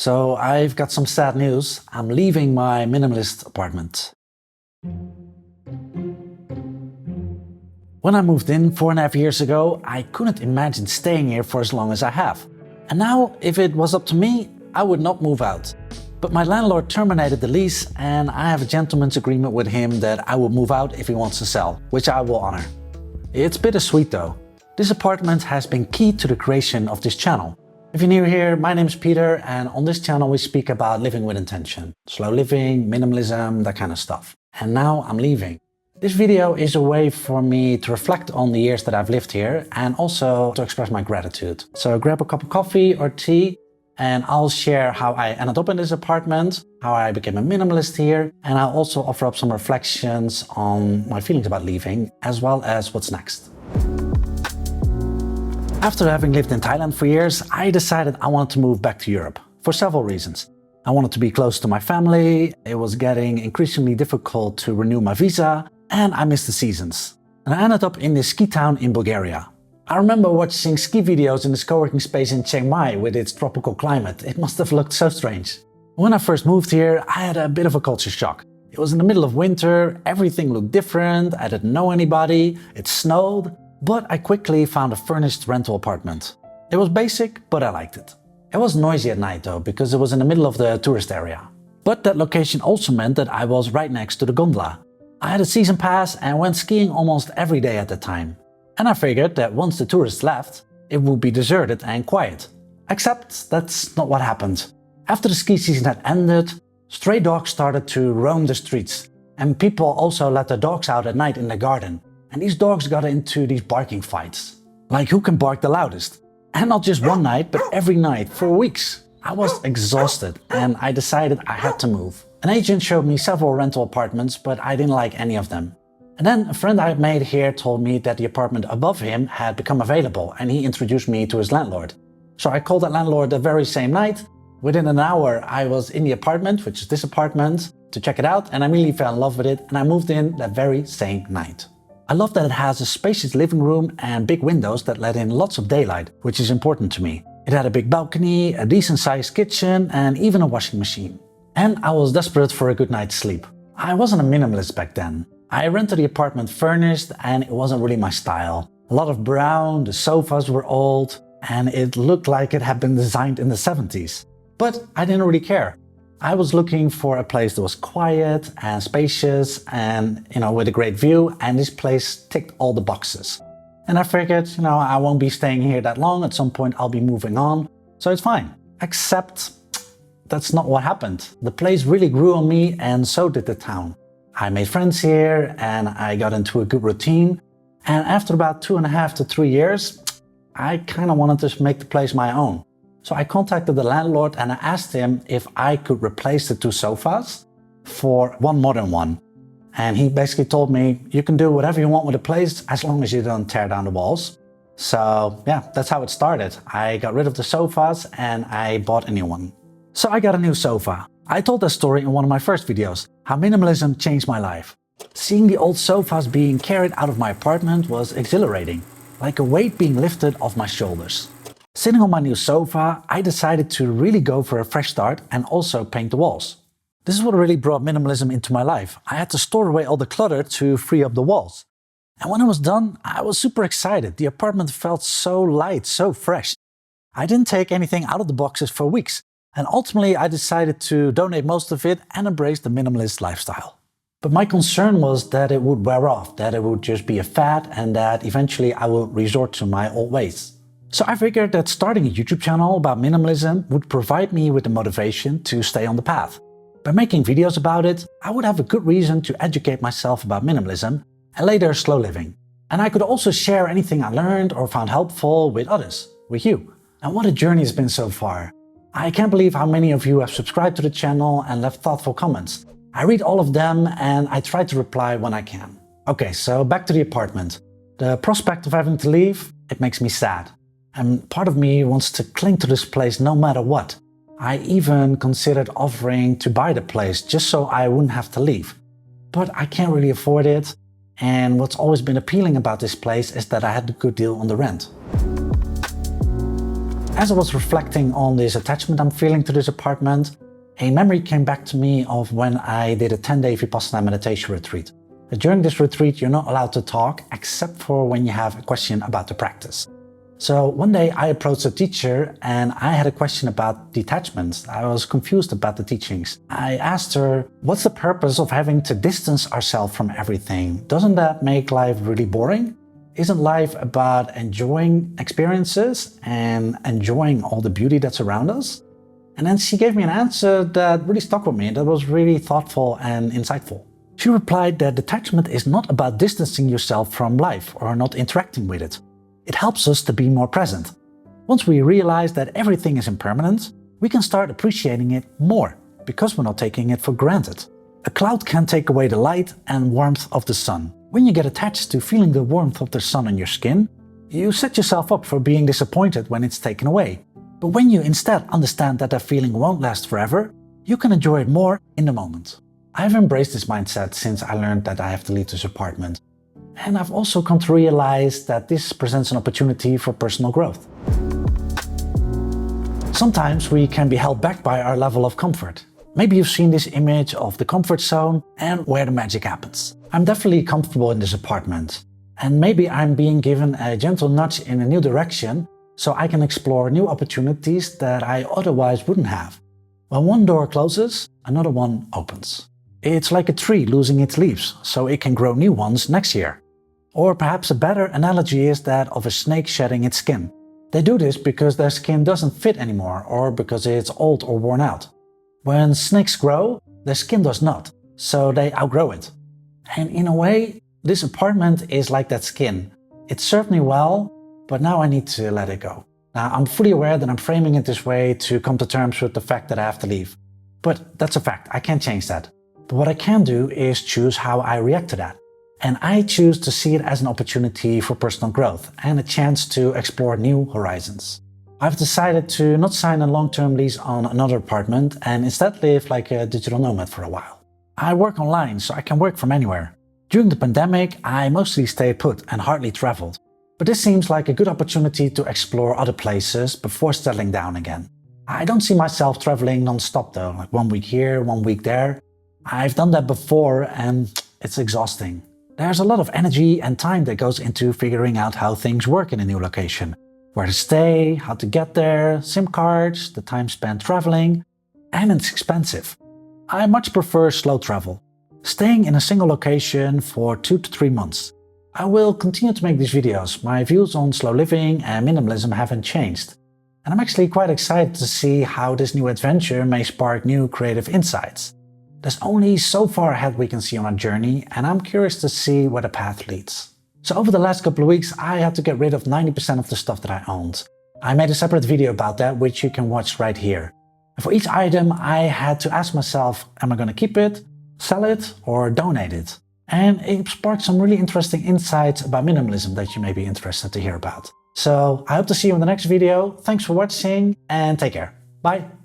So I've got some sad news. I'm leaving my minimalist apartment. When I moved in 4.5 years ago, I couldn't imagine staying here for as long as I have. And now, if it was up to me, I would not move out. But my landlord terminated the lease and I have a gentleman's agreement with him that I will move out if he wants to sell, which I will honor. It's bittersweet though. This apartment has been key to the creation of this channel. If you're new here, my name is Peter, and on this channel we speak about living with intention. Slow living, minimalism, that kind of stuff. And now I'm leaving. This video is a way for me to reflect on the years that I've lived here and also to express my gratitude. So grab a cup of coffee or tea and I'll share how I ended up in this apartment, how I became a minimalist here, and I'll also offer up some reflections on my feelings about leaving, as well as what's next. After having lived in Thailand for years, I decided I wanted to move back to Europe for several reasons. I wanted to be close to my family, it was getting increasingly difficult to renew my visa, and I missed the seasons. And I ended up in this ski town in Bulgaria. I remember watching ski videos in this co-working space in Chiang Mai with its tropical climate. It must have looked so strange. When I first moved here, I had a bit of a culture shock. It was in the middle of winter, everything looked different, I didn't know anybody, it snowed. But I quickly found a furnished rental apartment. It was basic, but I liked it. It was noisy at night though, because it was in the middle of the tourist area. But that location also meant that I was right next to the gondola. I had a season pass and went skiing almost every day at the time. And I figured that once the tourists left, it would be deserted and quiet. Except that's not what happened. After the ski season had ended, stray dogs started to roam the streets. And people also let their dogs out at night in the garden. And these dogs got into these barking fights. Like who can bark the loudest? And not just one night, but every night for weeks. I was exhausted and I decided I had to move. An agent showed me several rental apartments, but I didn't like any of them. And then a friend I had made here told me that the apartment above him had become available and he introduced me to his landlord. So I called that landlord the very same night. Within an hour I was in the apartment, which is this apartment, to check it out, and I immediately fell in love with it and I moved in that very same night. I love that it has a spacious living room and big windows that let in lots of daylight, which is important to me. It had a big balcony, a decent sized kitchen and even a washing machine. And I was desperate for a good night's sleep. I wasn't a minimalist back then. I rented the apartment furnished and it wasn't really my style. A lot of brown, the sofas were old and it looked like it had been designed in the 70s. But I didn't really care. I was looking for a place that was quiet and spacious and, with a great view, and this place ticked all the boxes. And I figured, I won't be staying here that long, at some point I'll be moving on, so it's fine. Except that's not what happened. The place really grew on me and so did the town. I made friends here and I got into a good routine, and after about 2.5 to 3 years, I kind of wanted to make the place my own. So I contacted the landlord and I asked him if I could replace the 2 sofas for one modern one. And he basically told me, you can do whatever you want with the place as long as you don't tear down the walls. So yeah, that's how it started. I got rid of the sofas and I bought a new one. So I got a new sofa. I told that story in one of my first videos, how minimalism changed my life. Seeing the old sofas being carried out of my apartment was exhilarating, like a weight being lifted off my shoulders. Sitting on my new sofa, I decided to really go for a fresh start and also paint the walls. This is what really brought minimalism into my life. I had to store away all the clutter to free up the walls. And when I was done, I was super excited. The apartment felt so light, so fresh. I didn't take anything out of the boxes for weeks. And ultimately, I decided to donate most of it and embrace the minimalist lifestyle. But my concern was that it would wear off, that it would just be a fad, and that eventually I would resort to my old ways. So I figured that starting a YouTube channel about minimalism would provide me with the motivation to stay on the path. By making videos about it, I would have a good reason to educate myself about minimalism and later slow living. And I could also share anything I learned or found helpful with others, with you. And what a journey it's been so far. I can't believe how many of you have subscribed to the channel and left thoughtful comments. I read all of them and I try to reply when I can. Okay, so back to the apartment. The prospect of having to leave, it makes me sad. And part of me wants to cling to this place no matter what. I even considered offering to buy the place just so I wouldn't have to leave. But I can't really afford it, and what's always been appealing about this place is that I had a good deal on the rent. As I was reflecting on this attachment I'm feeling to this apartment, a memory came back to me of when I did a 10-day Vipassana meditation retreat. During this retreat, you're not allowed to talk except for when you have a question about the practice. So one day I approached a teacher and I had a question about detachment. I was confused about the teachings. I asked her, what's the purpose of having to distance ourselves from everything? Doesn't that make life really boring? Isn't life about enjoying experiences and enjoying all the beauty that's around us? And then she gave me an answer that really stuck with me, that was really thoughtful and insightful. She replied that detachment is not about distancing yourself from life or not interacting with it. It helps us to be more present. Once we realize that everything is impermanent, we can start appreciating it more because we're not taking it for granted. A cloud can take away the light and warmth of the sun. When you get attached to feeling the warmth of the sun on your skin, you set yourself up for being disappointed when it's taken away. But when you instead understand that that feeling won't last forever, you can enjoy it more in the moment. I've embraced this mindset since I learned that I have to leave this apartment. And I've also come to realize that this presents an opportunity for personal growth. Sometimes we can be held back by our level of comfort. Maybe you've seen this image of the comfort zone and where the magic happens. I'm definitely comfortable in this apartment. And maybe I'm being given a gentle nudge in a new direction so I can explore new opportunities that I otherwise wouldn't have. When one door closes, another one opens. It's like a tree losing its leaves, so it can grow new ones next year. Or perhaps a better analogy is that of a snake shedding its skin. They do this because their skin doesn't fit anymore or because it's old or worn out. When snakes grow, their skin does not, so they outgrow it. And in a way, this apartment is like that skin. It served me well, but now I need to let it go. Now, I'm fully aware that I'm framing it this way to come to terms with the fact that I have to leave. But that's a fact, I can't change that. But what I can do is choose how I react to that. And I choose to see it as an opportunity for personal growth and a chance to explore new horizons. I've decided to not sign a long-term lease on another apartment and instead live like a digital nomad for a while. I work online, so I can work from anywhere. During the pandemic, I mostly stayed put and hardly traveled. But this seems like a good opportunity to explore other places before settling down again. I don't see myself traveling non-stop though, like 1 week here, 1 week there. I've done that before and it's exhausting. There's a lot of energy and time that goes into figuring out how things work in a new location. Where to stay, how to get there, SIM cards, the time spent traveling, and it's expensive. I much prefer slow travel, staying in a single location for 2 to 3 months. I will continue to make these videos. My views on slow living and minimalism haven't changed. And I'm actually quite excited to see how this new adventure may spark new creative insights. There's only so far ahead we can see on our journey, and I'm curious to see where the path leads. So over the last couple of weeks, I had to get rid of 90% of the stuff that I owned. I made a separate video about that, which you can watch right here. And for each item, I had to ask myself, am I going to keep it, sell it, or donate it? And it sparked some really interesting insights about minimalism that you may be interested to hear about. So I hope to see you in the next video. Thanks for watching and take care. Bye.